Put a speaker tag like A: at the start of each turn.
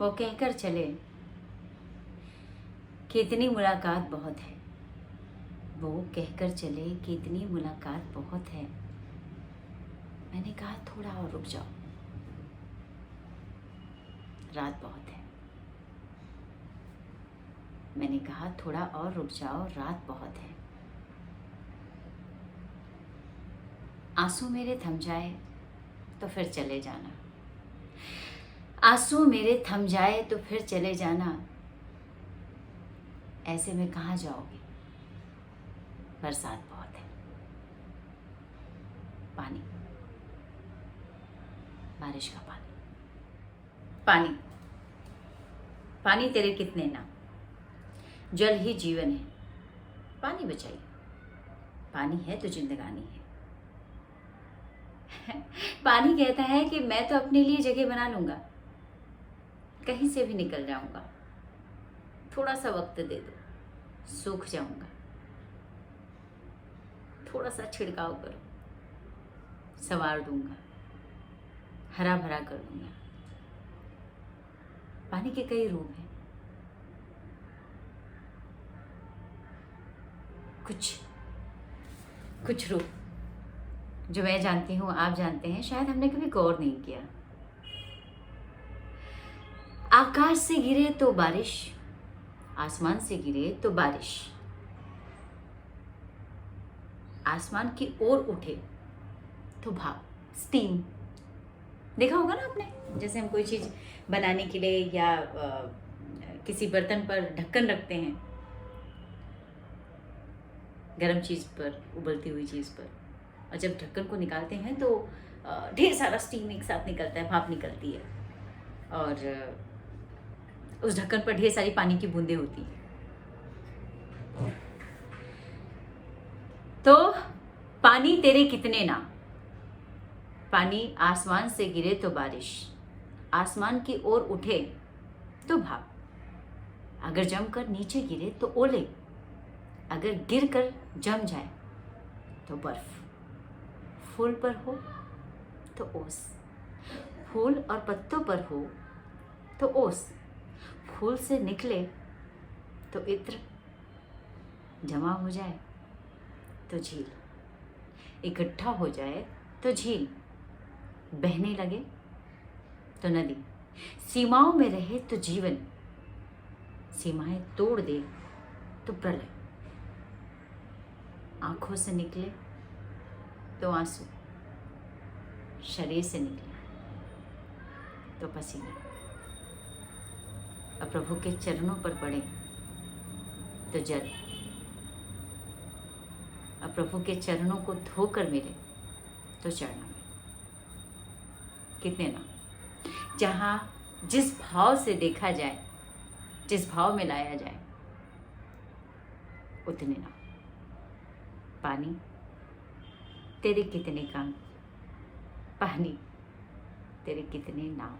A: वो कहकर चले कि इतनी मुलाकात बहुत है। वो कहकर चले कि इतनी मुलाकात बहुत है। मैंने कहा थोड़ा और रुक जाओ, रात बहुत है। मैंने कहा थोड़ा और रुक जाओ, रात बहुत है। आंसू मेरे थम जाए तो फिर चले जाना, आंसू मेरे थम जाए तो फिर चले जाना। ऐसे में कहाँ जाओगे, बरसात बहुत है। पानी, बारिश का पानी, पानी, पानी तेरे कितने नाम, जल ही जीवन है। पानी बचाइए, पानी है तो जिंदगानी है। पानी कहता है कि मैं तो अपने लिए जगह बना लूंगा, कहीं से भी निकल जाऊंगा, थोड़ा सा वक्त दे दो, सूख जाऊंगा, थोड़ा सा छिड़काव करो, संवार दूंगा, हरा भरा कर दूंगा। पानी के कई रूप हैं। कुछ रूप जो मैं जानती हूँ, आप जानते हैं, शायद हमने कभी गौर नहीं किया। आकाश से गिरे तो बारिश, आसमान से गिरे तो बारिश, आसमान की ओर उठे तो भाप, स्टीम। देखा होगा ना आपने, जैसे हम कोई चीज़ बनाने के लिए या किसी बर्तन पर ढक्कन रखते हैं, गरम चीज़ पर, उबलती हुई चीज़ पर, और जब ढक्कन को निकालते हैं तो ढेर सारा स्टीम एक साथ निकलता है, भाप निकलती है, और उस ढक्कन पर ढेर सारी पानी की बूंदें होती हैं। तो पानी तेरे कितने नाम, पानी आसमान से गिरे तो बारिश, आसमान की ओर उठे तो भाप, अगर जमकर नीचे गिरे तो ओले, अगर गिरकर जम जाए तो बर्फ, फूल पर हो तो ओस, फूल और पत्तों पर हो तो ओस, फूल से निकले तो इत्र, जमा हो जाए तो झील, इकट्ठा हो जाए तो झील, बहने लगे तो नदी, सीमाओं में रहे तो जीवन, सीमाएं तोड़ दे तो प्रलय, आंखों से निकले तो आंसू, शरीर से निकले तो पसीना, और प्रभु के चरणों पर पड़े तो जल, और प्रभु के चरणों को धोकर मिले तो चरणों में। कितने नाम, जहाँ जिस भाव से देखा जाए, जिस भाव में लाया जाए, उतने नाम। पानी तेरे कितने काम, पानी तेरे कितने नाम।